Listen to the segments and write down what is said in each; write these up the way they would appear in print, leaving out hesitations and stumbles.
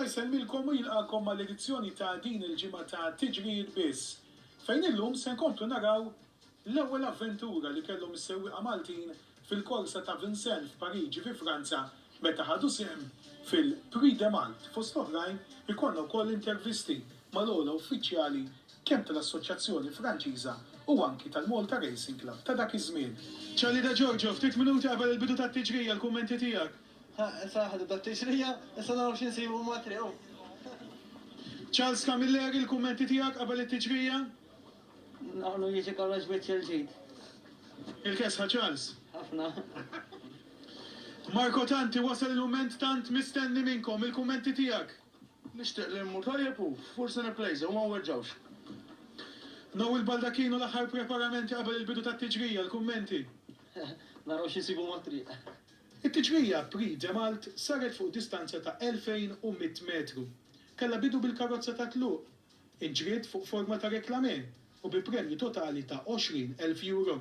Alla jsemmilkom u jilqakom mal-edizzjoni ta' din il-ġimgħa ta' Tiġrijiet Biss. Fejn illum se nkomplu naraw l-ewwel avventura li kellhom is-sewwieqa Maltin fil-korsa ta' Vincennes f'Pariġi fi Franza meta ħadu sehem fil-Prix de Malte. Fost oħrajn ikollna wkoll intervisti mal-ogħla uffiċjali kemm tal-Assoċjazzjoni Franċiża u anki tal-Malta Racing Club ta' dak iż-żmien. Ċarli da Giorgio, ftit minuti qabel il-bidu tat-tiġrija l-kummenti tiegħek. Issa ħadu tat-tiġrija, issa naraw x'insibu matriw. Charles Camilleri, l-kummenti tiegħek qabel it-tiġrija? Naħnu jiġi kollox biċċel ġid. Il-kesħa Charles. Ħafna. Marco Tanti, wasal il-moment tant mistenni minnkom, il-kummenti tiegħek. Nixtieq li mmur tajjeb u forsi nipplejża u ma werġawx. Noel Baldacchino l-aħħar preparamenti qabel il-bidu tat-tiġrija, l-kummenti. Naraw x'insibu matriq. It-tiġrija Prix de Malte saret fuq distanza ta' 2100 metru. Kella bidu bil-karozza ta' tluq, inġriet fuq forma ta' reklamen u bi premju totali ta' 20,000 euro.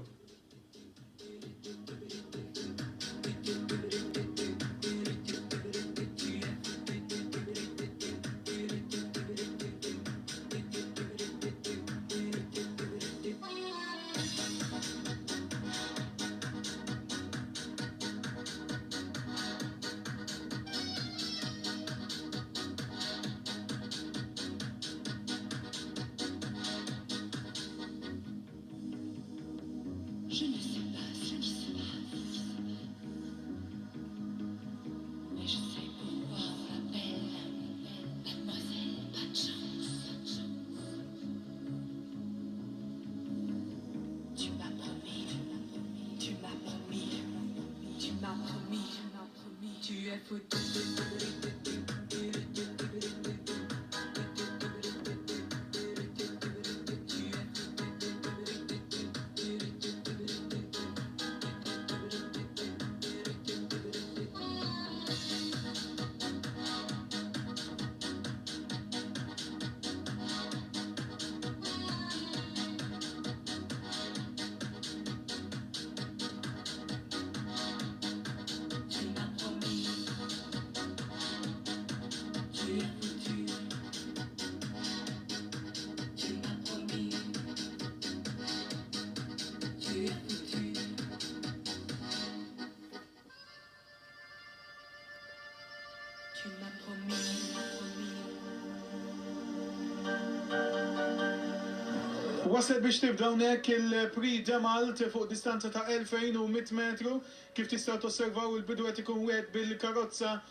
Je ne sais pas ce qui se passe. Mais je sais pourquoi on m'appelle Mademoiselle Pas de Chance. Tu m'as promis, tu m'as promis, tu m'as promis, tu es foutu. Tu m'as promis. Wasal biex tibda hawnhekk il-Prix de Malte fuq distanza ta' 2100 metru. Kif tistgħu tosservaw il-bidu qed ikun wieħed bil-karozza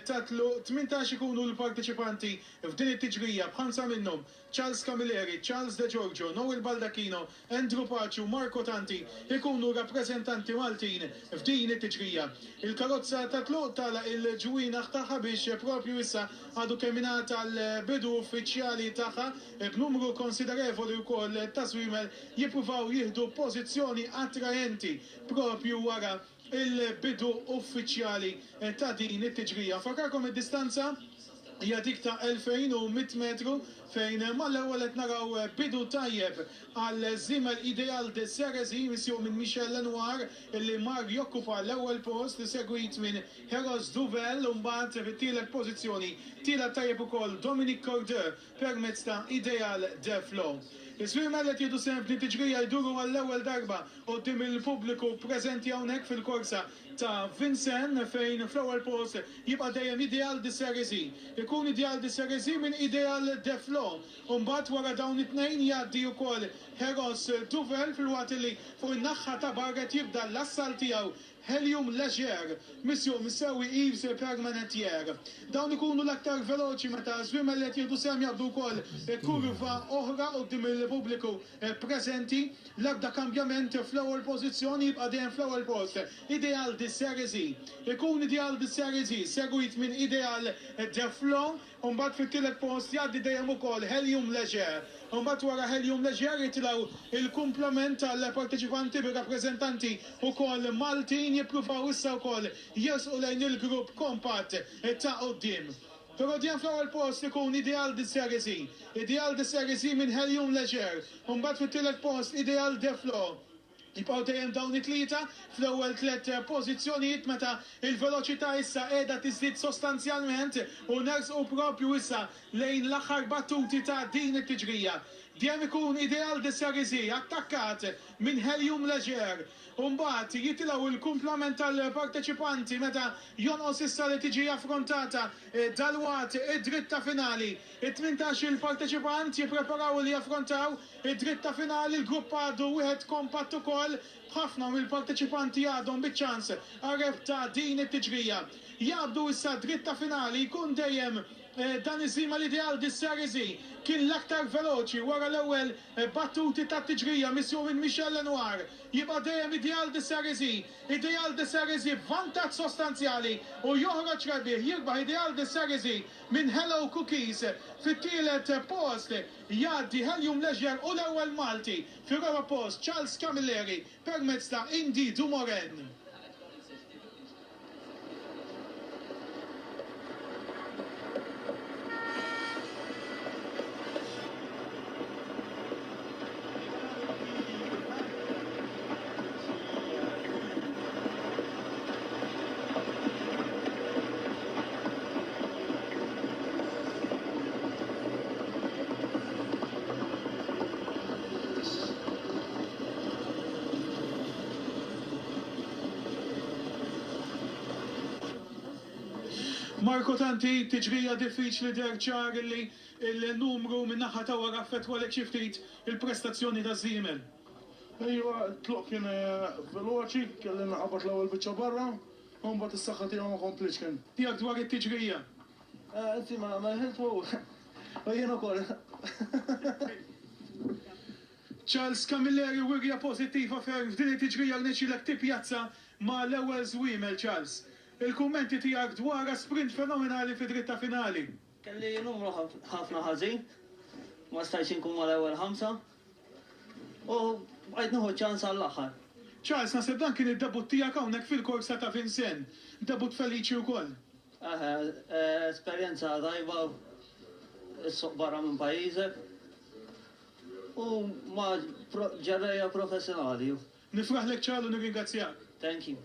ta' tluq 18 ikunu l-parteċipanti f'din it-tiġrija b'ħamsa minnhom Charles Camilleri, Charles De Giorgio, Noel Baldacchino, Andrew Paci u Marco Tanti ikunu rappreżentanti Maltin f'din it-tiġrija. Il-karozza ta' tluq tagħlaq il-ġwienaħ tagħha biex propju issa għadu keminata l-bidu uffiċjali tagħha b'numru konsiderevoli wkoll ta' swimel jippruvaw jieħdu pożizzjoni attraenti propju wara il-bidu uffiċjali ta' din it-tiġrija. Fakarkom id-distanza hija dik ta' 2100 metru fejn mal-ewwel qed naraw bidu tajjeb għal żiemel Ideal de Cerisy missju minn Michel Lenoir illi mar jokkupa l-ewwel post segwit minn Heros Duvel u mbagħad fit-tielet pożizzjoni tielet tajjeb ukoll Dominique Cordier permezz ta' Ideal de Flow. Is-swimmer qed jieħdu sehem f'din tiġrija jduru għall-ewwel darba quddiem il-pubbliku preżenti hawnhekk fil-korsa ta' Vincennes fejn fl-ewwel post jibqa' dejjem Ideal de Cerisy. Ikun Ideal de Cerisy minn Ideal de Flow. U mbagħad wara dawn it-tnejn jgħaddi wkoll Heros Duvel fil-waqt li fuq in-naħa ta' barret jibda l-assal tiegħu Helium Leger, missju missewi Yves Permanentier. Dawn ikunu l-aktar veloċi meta swimmer li qed jieħdu sehem jaqbdu wkoll kurva oħra quddiem il-pubbliku preżenti. L-ebda kambjament fl-ewwel pożizzjoni jibqa' dejjem fl-ewwel post. Ideal de Cerisy. Ikun Ideal de Cerisy segwit minn Ideal de Flow u mbagħad fit-tielet post jgħaddi dejjem ukoll Helium Leger. U mbagħad wara Helium Leger jitilgħu il-kumplament tal-parteċipanti bir-rappreżentanti ukoll Maltin jippruvaw issa wkoll jesqu lejn il-grupp kompatt ta' quddiem. Però dejjem fl-ewwel post ikun Ideal de Cerisy. Ideal de Cerisy minn Helium Leger. U mbagħad fit-tielet post Ideal de Flow. Jibqgħu dejjem dawn it-tlieta fl-ewwel tliet pożizzjonijiet meta il-veloċità issa qiegħda tiżdied sostanzjalment u nersqu propju issa lejn l-aħħar battuti ta' din it-tiġrija. Dejjem ikun ideal de Sarrizi attakkat minn Helium Leger. Mbagħad jitilgħu il-kumplament tal-parteċipanti meta jonqos issa li tiġi affrontata dalwat id-dritta finali. It-18 il-parteċipant jippreparaw li jaffrontaw id-dritta finali l-grupp għadu wieħed kompatt ukoll ħafna mill-parteċipanti għadhom biċ-ċans għareb ta' din it-tiġrija. Jabdu issa dritta finali jkun dejjem dan iżim l-ideal di Sarrizi kien l-aktar veloċi wara l-ewwel battuti ta' tiġrija missju minn Michel Lenoir. Jibqa' dejjem ideal di Sarrizi. Ideal di Sarrizi vantaġġ sostanzjali u joħroġ rebbieħ jirbaħ ideal di Sarrizi minn Hello Cookies fit-tielet post jgħaddi Helium Leger u l-ewwel Malti fir-raba post Charles Camilleri permezz ta' Indy Dumoulin. Marko Tanti, tiġrija diffiċli derċar li il-numru minn naħa ta' wara affettwa lek xi ftit il-prestazzjoni ta' Siemel. Ejwa, tluq kien veloċi, kelli naqabad l-ewwel biċċa barra, u mbagħad is-saħħa tiegħu ma komplitx kien. Tiegħek dwar it-tiġrija. Inti ma ħeltu u jien ukoll. Charles Camilleri wirja pożittiva ferm f'din it-tiġrija li nixilek tippjazza ma' l-ewwel Siemel Charles. Il-kummenti tiegħek dwar sprint fenomenali fi dritta finali. Kelli numru ħafna ħażin, ma stajtx inkun mal-ewwel ħamsa. U bqajt nieħu ċans għall-aħħar. Charles, nasib dan kien id-debut tiegħek hawnhekk fil-korsa ta' Vincennes. Debut feliċi wkoll. Esperjenza tajba s-soq barra minn pajjiżek. U ma ġerreja professjonali. Nifraħlek Charles u nirringrazzjak. Thank you.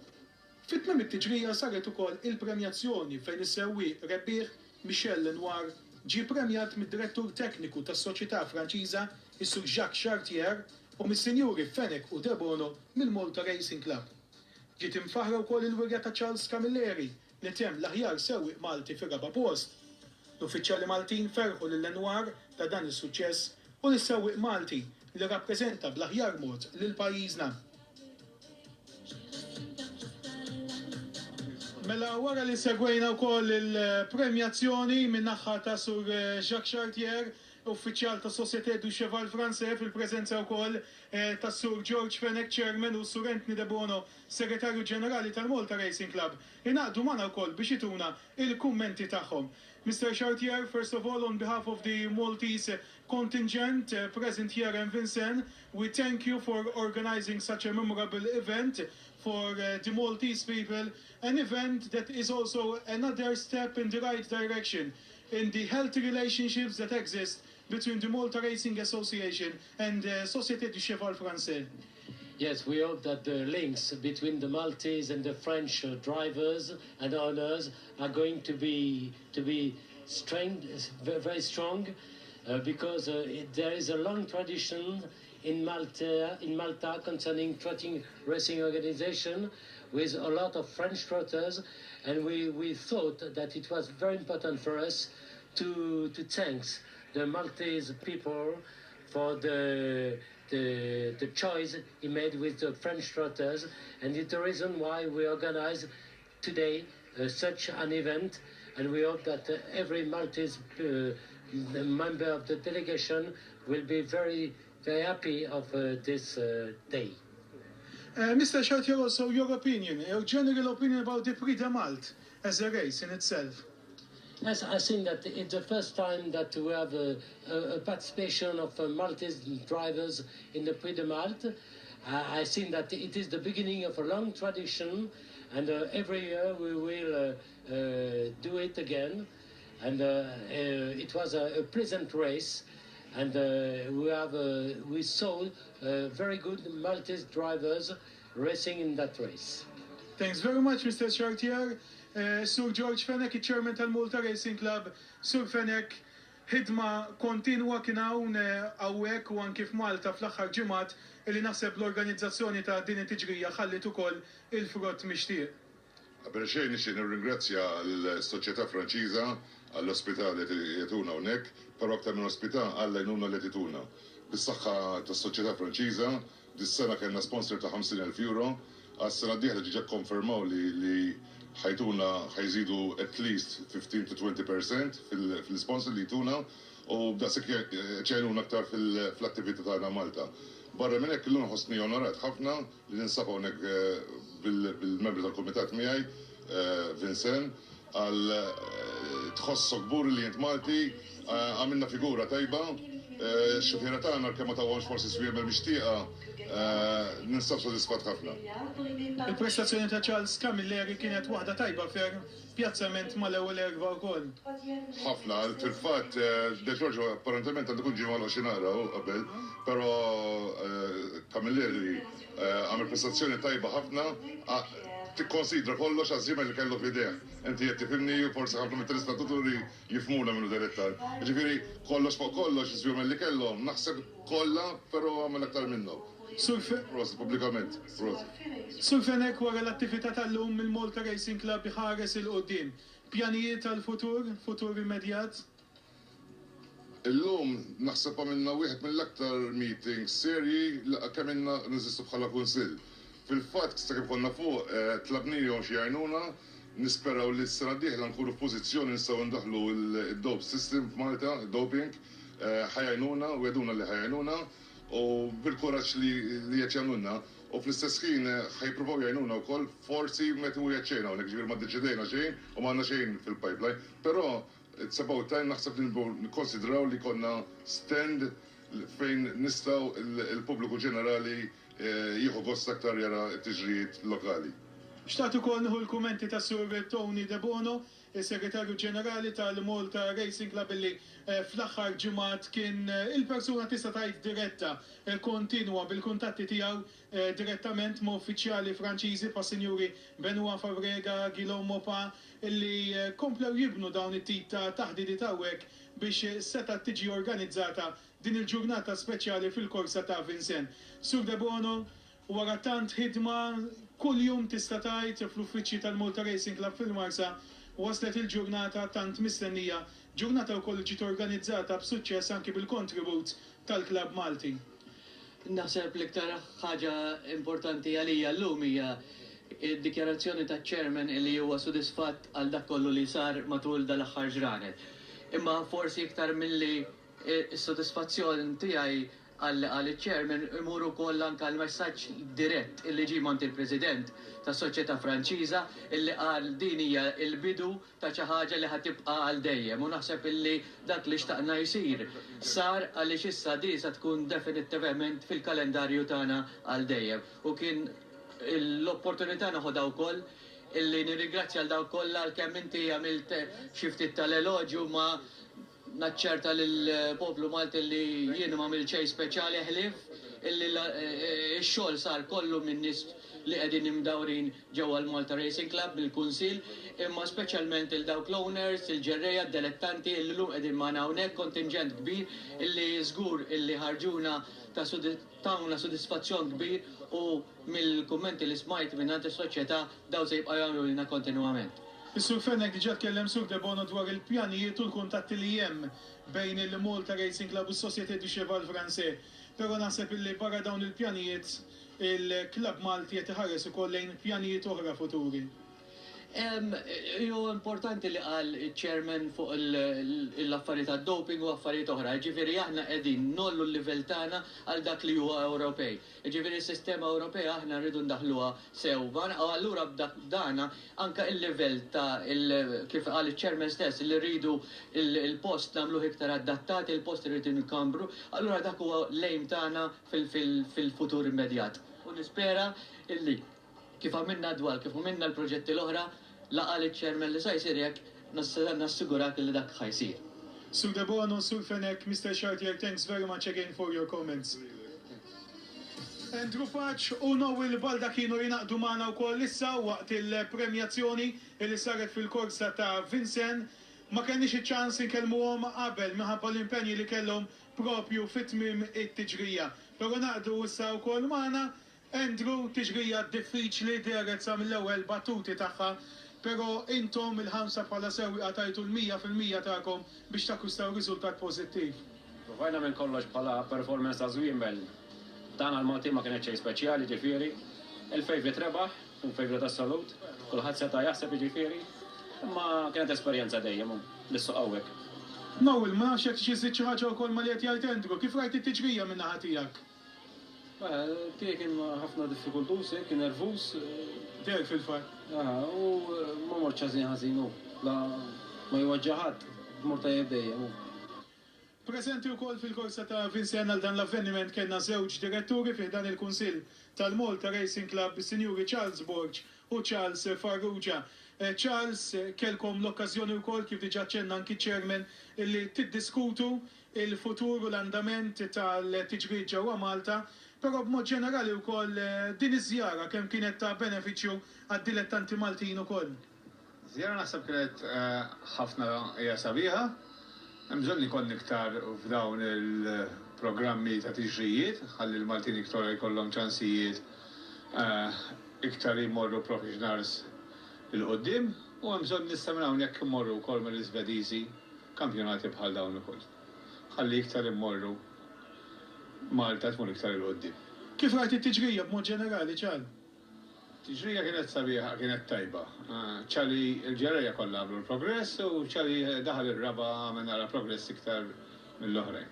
Fit-tmiem it-tiġrija saret ukoll il-premjazzjoni fejn is-sewwieq rebbieħ Michel Lenoir ġie premjat mid-direttur tekniku tas-soċjetà Franċiża is-Sur Jacques Chartier u mis-Sinjuri Fenech u De Bono mill-Malta Racing Club. Ġiet imfaħra wkoll il-wirja ta' Charles Camilleri li temm l-aħjar sewwieq Malti fir-raba' post. L-uffiċjali Maltin ferħu lil Lenoir ta' dan is-suċċess u lis-sewwieq Malti li rappreżenta bl-aħjar mod lil pajjiżna. Mela wara li segwejna wkoll il-premjazzjoni minn naħa ta' Sur Jacques Chartier, uffiċjal ta' Société du Cheval Français fil-preżenza wkoll ta' Sur George Fenech, Chairman, u Sur Anthony De Bono, Segretarju Ġenerali tal-Malta Racing Club. Ingħaqdu magħna wkoll biex ituna il-kummenti tagħhom. Mr. Chartier, first of all, on behalf of the Maltese contingent present here in Vincennes, we thank you for organizing such a memorable event for the Maltese people, an event that is also another step in the right direction in the healthy relationships that exist between the Malta Racing Association and Société du Cheval Français. Yes, we hope that the links between the Maltese and the French drivers and owners are going to be very strong, because there is a long tradition in Malta concerning trotting racing organization with a lot of French trotters, and we thought that it was very important for us to thank the Maltese people for the choice he made with the French trotters, and it's the reason why we organize today such an event, and we hope that every Maltese member of the delegation will be very happy of this day. Mr. Chartier, also your opinion, your general opinion about the Prix de Malte as a race in itself. Yes, I think that it's the first time that we have a participation of Maltese drivers in the Prix de Malte. I think that it is the beginning of a long tradition, and every year we will do it again. And it was a pleasant race. and we saw very good Maltese drivers racing in that race. Thanks very much, Mr. Chartier. Sur George Fenech, il-chairman tal-Malta Racing Club. Sur Fenech, ħidma kontinwa kien hawn hawnhekk u anke f'Malta fl-aħħar ġimgħat illi naħseb l-organizzazzjoni ta' din it-tiġrija ħallit ukoll il-frott mixtieq. Qabel xejn nixtieq nirringrazzja l-soċjetà Franċiża għall-ospità li jagħtuna hawnhekk, però aktar minn ospità għall-għajnuna li tituna. Bis-saħħa tas-soċjetà Franċiża dis-sena kellna sponsor ta' 50,000 euro, għas-sena d-dieħla ġiġa konfermaw li ħajtuna ħajżidu at least 15 to 20% fil-sponsor li jtuna u b'daqsik ċejnuna aktar fil-attività tagħna Malta. Barra minn hekk illum ħossni onorat ħafna li ninsab hawnhekk bil-membri tal-kumitat miegħi Vincent għal tħossok gbur li jint Malti għamilna figura tajba. Xufiera tagħna kemm ma tawhomx forsi swieber mixtieqa ninsab sodisfatt ħafna. Il-prestazzjoni ta' Charles Camilleri kienet waħda tajba fer pjazzament mal-ewwel erba' wkoll. Ħafna, fil-fatt De Giorgio apparentement għandu kun ġimgħa xinara qabel, però Camilleri għamel prestazzjoni tajba ħafna, tikkonsidra kollox għażima li kellu f'idejh. Inti qed tifhimni u forsi ħafna mit-telestatuturi jifhmuna minnu direttar. Ġifieri kollox fuq kollox iżjumel li kellhom, naħseb kollha, però għamel aktar minnhom. Prost, pubblikament. Sur Fenech wara l-attività tal-lum il-Malta Racing Club ħares il-qudiem. Pjanijiet tal-futur, futur immedjat? Illum naħseb għamilna wieħed mill-aktar meetings serji kemm inna niżistu bħala kunsill. Fil-fatt sta kif konna fuq tlabnihom xi għajnuna, nisperaw li s-sena d-dieħla nkunu f'pożizzjoni nistgħu ndaħlu il-dope system f'Malta, doping, ħajajnuna u għeduna li ħajajnuna u bil-kuraġġ li jaċċjanunna u fl-istess ħin ħajpruvaw jgħinuna wkoll forsi meta u jaċċejna hawnhekk ġifier ma ddeċidejna xejn u m'għandna xejn fil-pipeline, però it's about time naħseb li nikkonsidraw li konna stand fejn nistgħu il-pubbliku ġenerali jieħu gost aktar jara t-tiġrijiet lokali. Xtaqt ukoll nieħu l-kumenti ta' Sur Tony De Bono, il-Segretarju Ġenerali tal-Malta Racing Club illi fl-aħħar ġimgħat kien il-persuna tista' tgħid diretta kontinwa bil-kuntatti tiegħu direttament ma' uffiċjali Franċiżi pa' Sinjuri Benoit Fabrega, Guillaume Mopa illi komplew jibnu dawn it-tip ta' taħdidi tawwek biex seta' tiġi organizzata din il-ġurnata speċjali fil-korsa ta' Vincent. Sur De Bono, wara tant ħidma kuljum tista' tgħid fl-uffiċċji tal-Malta Racing Club fil-Marsa waslet il-ġurnata tant mistennija, ġurnata wkoll ġiet organizzata b'suċċess anke bil-kontribut tal-Klabb Malti. Naħseb l-iktar ħaġa importanti għalija llum hija id-dikjarazzjoni taċ-chairman li huwa sodisfatt għal dak kollu li sar matul dal-aħħar ġranet. Imma forsi iktar milli s-sodisfazzjoni tiegħi għal-chairman imuru koll anke l-messaġġ dirett illi ġie mont il-President tas soċjetà Franċiża illi qal din hija l-bidu ta' xi ħaġa li ħatibqa' għal dejjem u naħseb illi dak li xtaqna jsir sar għaliex issa di se tkun definittivament fil-kalendarju tagħna għal dejjem. U kien l-opportunità naħodha wkoll illi nirringrazzja għal dawk kollha għalkemm inti għamilt xi ftit tal-eloġju ma' naċċerta lill-poplu Malti li jien ma' milċej speċjali ħlief illi x-xogħol sar kollu minn nies li qegħdin imdawrin ġewwa l-Malta Racing Club bil-Kunsill, imma speċjalment il-dawk l-owners, il-ġerreja, d-dilettanti illi llum qegħdin magħna hawnhekk kontingent kbir illi żgur illi ħarġuna tawna sodisfazzjon kbir u mill-kummenti li smajt minn is-soċjetà daw se jibqgħu jagħmlu lilna kontinwament. Is-Sur Fenech diġà tkellem Sur De Bono dwar il-pjanijiet u l-kuntatti li hemm bejn il-Malta Racing Club u s-Société du Cheval Français. Però naħseb illi barra dawn il-pjanijiet il-Klabb Malti qed iħares ukoll lejn pjanijiet oħra futuri. Jo importanti li qal il-chairman fuq l-affarijiet tad doping u affarijiet oħra. Ġifieri aħna qegħdin nollu l-livell tagħna għal dak li huwa Ewropej. Ġifieri s-sistema Ewropea aħna rridu ndaħluha sew. U allura b'dana anke il-livell ta' kif qal iċ-chairman stess li rridu il-post nagħmluh iktar adattat, il-post irid inkambru, allura dak huwa lejm tagħna fil-futur immedjat. U nispera illi kif għamilna dwar, kif għamilna l-proġetti l-oħra, laqal iċ-chairman li sa jsir jekk nassigurak li dak ħajsir. Sur De Bono, Sur Fenek, Mr. Chartier, thanks very much again for your comments. Andrew Patch u Noel Balda kienu jinaqdu maħna u koll issa waqt il-premjazzjoni li saret fil-korsa ta' Vincent. Ma kenniex iċ-ċans inkellmuhom qabel minħabba l-impenji li kellhom propju fit-tmiem it-tiġrija. Però naqdu issa wkoll magħna Andrew tiġrija diffiċli deret sa mill-ewwel battuti tagħha, però intom il-ħamsa bħala sewwieqa tajtu l-100% tagħkom biex takkwistaw riżultat pożittiv. Provajna minn kollox bħala performance ta' Zwiemel. Dan għal-Malti ma kienet xejn speċjali ġifieri. Il-favorite rebaħ, il-favorite assolut, kulħadd seta' jaħseb ġifieri. Imma kienet esperjenza dejjem l-issu qawwek. Noel, ma nafx jekk xi żid xi ħaġa wkoll ma li qed jgħid Andrew, kif rajt it-tiġrija minn naħa tiegħek? Tiegħek kien ħafna diffikultus, kien nervuż. Tiegħek fil-fatt. U ma morċ ħażin la ma jwaġġaħat, mur tajjeb dejjem. Prezenti wkoll fil-korsa ta' Vincent għal dan l-avveniment kellna żewġ diretturi fih dan il-Kunsill tal-Malta Racing Club, is-Sinjuri Charles Borg u Charles Farrugia. Charles, kelkom l-okkażjoni wkoll kif diġà ċenna anki chairman illi tiddiskutu il-futur u l-andament tal-tiġrid ġewwa Malta, però b'mod ġenerali wkoll din iż-żjara kemm kienet ta' benefiċċju għad-dilettanti Maltin ukoll. Żjara naħseb kienet ħafna hija sabiħa. Hemm bżonn ikun iktar f'dawn il-programmi ta' tiġrijiet, ħalli l-Maltin iktar jkollhom ċansijiet iktar jmorru professionals il-qoddim, u hemm bżonn nista' minn hawnhekk imorru wkoll mill-Iżvediżi kampjonati bħal dawn ukoll. Ħalli iktar immorru Malta tmur iktar il-qoddim. Kif rajt it-tiġrija b'mod ġenerali, ċal? Tiġrija kienet sabiħa, kienet tajba. ċali il-ġerarja kollha għamlu l-progress u ċali daħal ir-raba għamel nara progress iktar mill-oħrajn.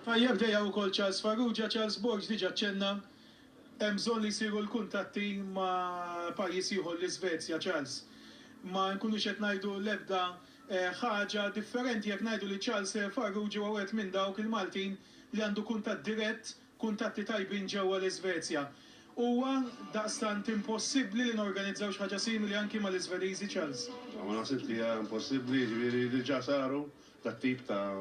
Tajjeb dejja wkoll Charles Farrugia, Charles Borg diġà ċenna hemm bżonn li jsiru l-kuntatti ma' pajjiż ieħor l-Iżvezja, Charles. Ma nkunux qed ngħidu l-ebda ħaġa differenti jekk ngħidu li Charles Farrugia huwa wieħed minn dawk il-Maltin li għandu kuntatt dirett, kuntatti tajbin ġewwa l-Iżvezja. Huwa daqstant impossibbli li norganizzaw xi ħaġa simili anki mal-Iżvediżi, Charles. Ma naħseb li hija impossibbli, ġifieri diġà saru tat-tip ta'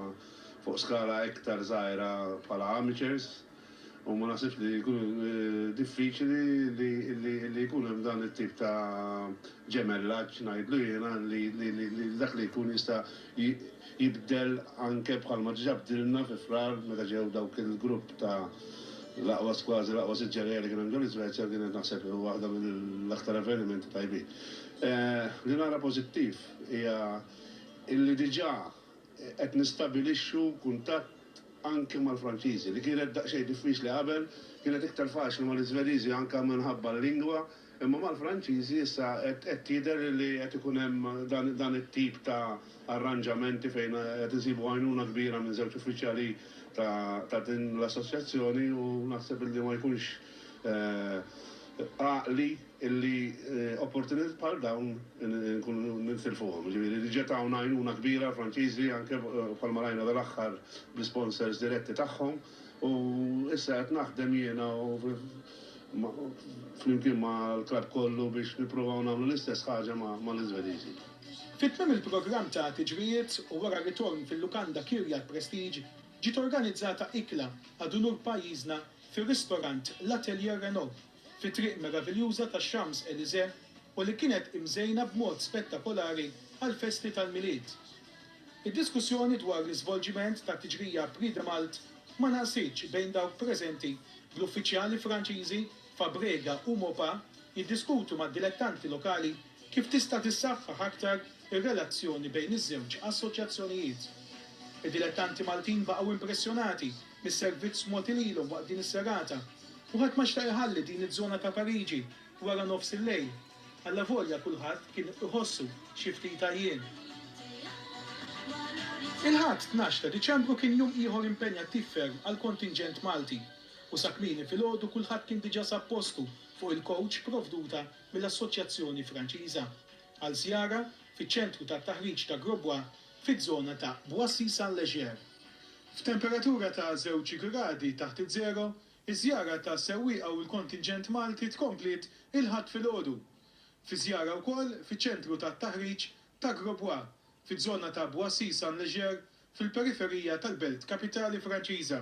fuq skala iktar żgħira bħala amateurs, u ma naħsibx li jkun diffiċli li jkun hemm dan it-tip ta' ġemellaġġ ngħidlu jiena li dak li jkun jista' jibdel anke bħalma ġġa bdilna fi frar meta ġew dawk il-grupp ta' l-aqwa skważi, l-aqwa siġġerjeri kien hemm ġol Iżvezja kienet naħseb waħda mill-aktar avvenimenti tajbin. Li nara pożittiv hija illi diġà qed nistabilixxu kuntatt anke mal-Franċiżi li kienet daqsxejn diffiċli qabel, kienet iktar faċli mal-Iżvediżi anke minħabba l-lingwa, imma mal-Franċiżi issa qed jidher li qed ikun hemm dan it-tip ta' arranġamenti fejn qed isibu għajnuna kbira minn żewġ uffiċjali ta' din l-assoċjazzjoni u naħseb li ma jkunx għaqli illi opportunit bħal dawn nkunu nitilfuhom. Ġifieri diġà tagħna għajnuna kbira Franċiżi anke bħal marajna dal-aħħar bl-sponsors diretti tagħhom u issa qed naħdem jiena flimkien mal-klabb kollu biex nippruvaw nagħmlu l-istess ħaġa mal-Iżvediżi. Fit-tmiem il-programm ta' tiġrijiet u wara ritorn fil-lukanda Kirjat Prestige ġiet organizzata ikla għadunur pajjiżna fir-ristorant l-Atelier Renault fit-triq meraviljuża tax-Champs Élysées u li kienet imżejna b'mod spettakolari għall-festi tal-miliet. Id-diskussjoni dwar l-iżvolġiment ta' tiġrija Prix de Malte ma naqsitx bejn dawk preżenti bl-uffiċjali Franċiżi Fabrega u Mopa jiddiskutu mad-dilettanti lokali kif tista' tissaħħaħ aktar ir-relazzjoni bejn iż-żewġ assoċjazzjonijiet. Id-dilettanti Maltin baqgħu impressjonati mis-servizz mogħti lilhom waqt din is-serata u ħadd ma xtaq iħalli din iż-żona ta' Pariġi wara nofs il-lejl. Alla volja kulħadd kien iħossu xi ftit jien. Il-ħadd 12 ta' Diċembru kien jum ieħor impenjattiv ferm għal kontingent Malti u sa kmieni filgħodu kulħadd kien diġà sab postu fuq il-coach provduta mill-Assoċjazzjoni Franċiża għal żjara fiċ-ċentru tat-taħriġ ta' Grosbois fiż-żona ta' Boissy-Saint-Léger. F'temperatura ta' 2 gradi taħt iż-żero, iż-żjara ta' sewwieqa u l-kontingent Malti tkomplit il-ħadd filgħodu. Fi żjara wkoll fiċ-ċentru tat-taħriġ ta' Grosbois fiż-żona ta Boissy Saint-Léger fil-periferija tal-belt kapitali Franċiża.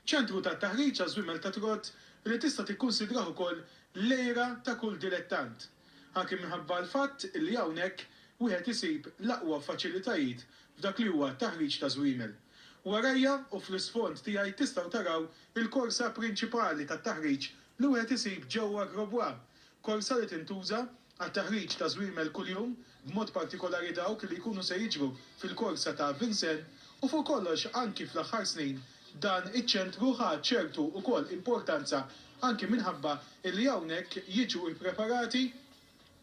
ċentru tat-taħriġ għaż-żwiemel ta' trott li tista' tikkunsidrah ukoll lejra ta' kull dilettant. Anke minħabba l-fatt li hawnhekk wieħed isib l-aqwa faċilitajiet f'dak li huwa taħriġ ta' żwiemel. Warajja u fl-isfond tiegħi tistgħu taraw il-korsa prinċipali tat-taħriġ li wieħed isib ġewwa Grosbois, korsa li tintuża għat-taħriġ ta' żwiemel kuljum b'mod partikolari dawk li jkunu se jiġru fil-korsa ta' Vincennes u fuq kollox anki fl-aħħar snin dan iċ-ċentru ħadd ċertu wkoll importanza anki minħabba li hawnhekk jiġu ppreparati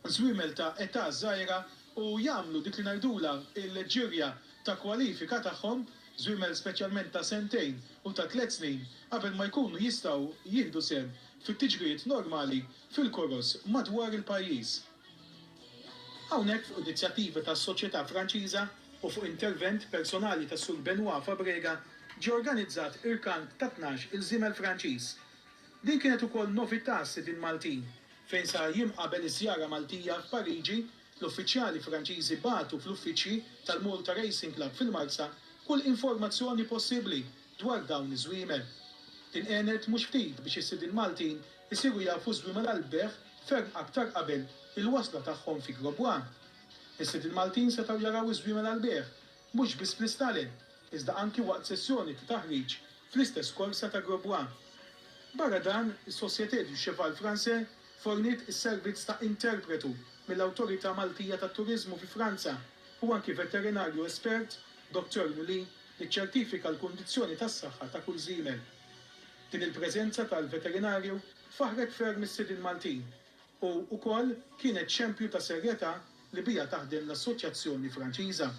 żwiemel ta' età żgħira u jagħmlu dik li ngħidula l-ġirja ta' kwalifika tagħhom żwiemel speċjalment ta' sentejn u ta' 3 snin qabel ma jkunu jistgħu jieħdu sehem fit-tiġrijiet normali fil-koros madwar il-pajjiż. Hawnhekk fuq inizjattiva tas-Soċjetà Franċiża u fuq intervent personali tas Sur Benoît Fabrega ġie organizzat irkant ta' 12 il-żiemel Franċiż. Din kienet ukoll novità s-sidin Maltin fejn sa jiem qabel iż-żjara Maltija f'Pariġi l-uffiċjali Franċiżi bagħtu fl-uffiċċji tal-Malta Racing Club fil-Marsa kull informazzjoni possibbli dwar dawn iż-żwiemel. Tinqenet mhux ftit biex is-sidin Maltin isiru jafu żwiemel għall-beħ ferm aktar qabel il-wasla tagħhom fi Grosbois. Is-sidin Maltin setgħu jaraw iż-żwiemel għall-beħ mhux biss fl-istalin, iżda anki waqt sessjoni ta' taħriġ fl-istess korsa ta' Grosbois. Barra dan, is-Société du Cheval Français fornit is-servizz ta' interpretu mill-Awtorità Maltija tat-Turiżmu fi Franza u anki veterinarju espert, Dr. Nuli, li ċertifika l-kundizzjoni tas-saħħa ta' kull żiemel. Din il-preżenza tal-veterinarju faħret ferm is-sidin Maltin u wkoll kienet ċempju ta' serjetà li bija taħdem l-Assoċjazzjoni Franċiża.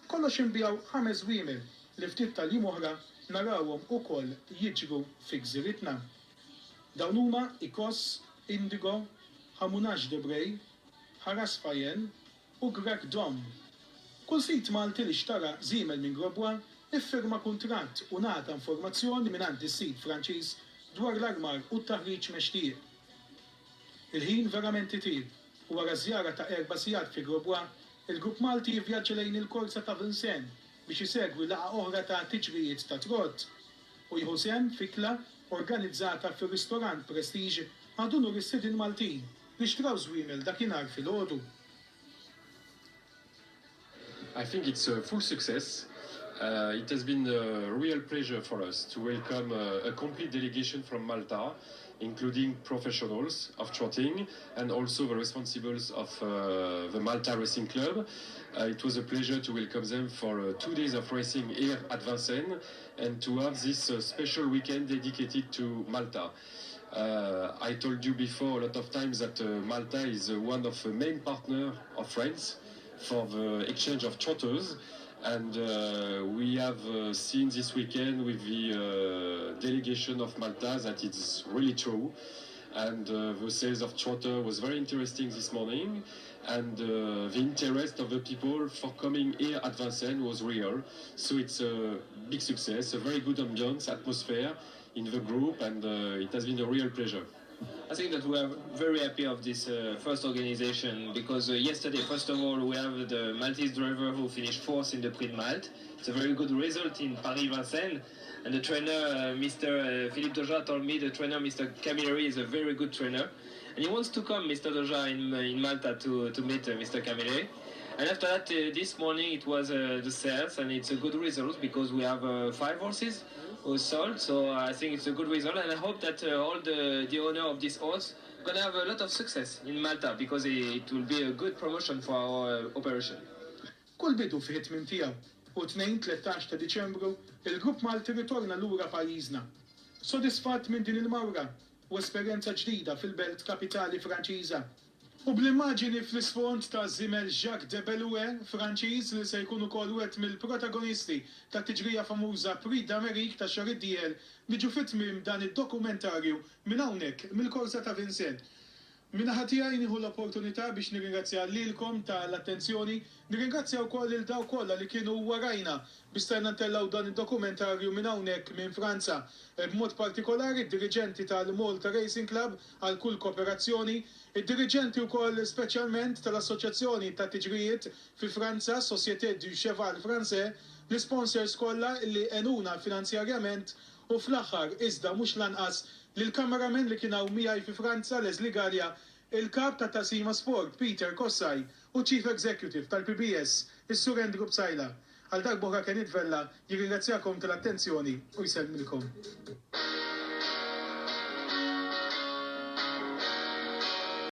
Kollox inbijaw 5 żwiemel li ftit tal-jiem oħra narawhom ukoll jiġru fi gżiritna. Dawn huma Ikos, Indigo, Hamounage de Bray, Haras Fayen u Grec Dom. Kull sit Malti li xtara żiemel minn Grosbois iffirma kuntratt u nagħta informazzjoni mingħand is-sit Franċiż dwar l-armar u t-taħriġ mextieq. Il-ħin verament itir u wara żjara ta' 4 sigħat fi Grosbois, il-grupp Malti jivvjaġġa lejn il-korsa ta' Vincennes biex isegwi laqgħa oħra ta' tiġrijiet ta' trott u jieħu sehem fikla organizzata fir-ristorant Prestige għadunu is-sidin Maltin li xtraw żwiemel dakinhar filgħodu. I think it's a full success. It has been a real pleasure for us to welcome a complete delegation from Malta, including professionals of trotting and also the responsibles of the Malta Racing Club. It was a pleasure to welcome them for 2 days of racing here at Vincennes and to have this special weekend dedicated to Malta. I told you before a lot of times that Malta is one of the main partners of France for the exchange of trotters, and we have seen this weekend with the delegation of Malta that it's really true, and the sales of trotter was very interesting this morning, and the interest of the people for coming here at Vincennes was real, so it's a big success, a very good ambience, atmosphere in the group, and it has been a real pleasure. I think that we are very happy of this first organization because yesterday, first of all, we have the Maltese driver who finished 4th in the Prix de Malte. It's a very good result in Paris-Vincennes. And the trainer, Mr. Philippe Doja, told me the trainer, Mr. Camilleri, is a very good trainer. And he wants to come, Mr. Doja, in Malta to meet Mr. Camilleri. And after that, this morning it was the sales, and it's a good result because we have 5 horses who sold. So I think it's a good result, and I hope that all the owner of this horse gonna have a lot of success in Malta because it will be a good promotion for our operation. Kull bidu fi ħitmim tiegħu u 2-13 ta' Diċembru il-grupp Malti ritorna lura pajjiżna. Sodisfatt minn din il-mawra u esperjenza ġdida fil-belt kapitali Franċiża. U bl-immaġini fl-isfond ta' żiemel Jacques de Belouet, Franċiż li se jkun ukoll wieħed mill-protagonisti ta' tiġrija famuża Prix d'Amérique ta' xahar id-dieħel li ġu fit-tmiem dan id-dokumentarju minn hawnhekk mill-korsa ta' Vincennes. Minna ħatija jiniħu l-opportunità biex nirringrazzja lilkom tal-attenzjoni, nirringrazzja wkoll il-daw kollha li kienu warajna biex stajna ntellaw dan id-dokumentarju minn hawnhekk minn Franza. B'mod partikolari id-dirigenti tal-Malta Racing Club għal kull kooperazzjoni, id-dirigenti wkoll speċjalment tal-Assoċjazzjoni ta' Tiġrijiet fi Franza, Société du Cheval Français, l-sponsors kollha li enuna finanzjarjament u fl-aħħar iżda mhux lanqas lill-kameramen li kienaw miegħi fi Franza Leslie Gallia, il-kap ta' Tasima Sport Peter Kossaj u Chief Executive tal-PBS is-Sur Andrew Bsajla. Għal darbohra kien itvella jirringrazzjakom tal-attenzjoni u jselmilkom.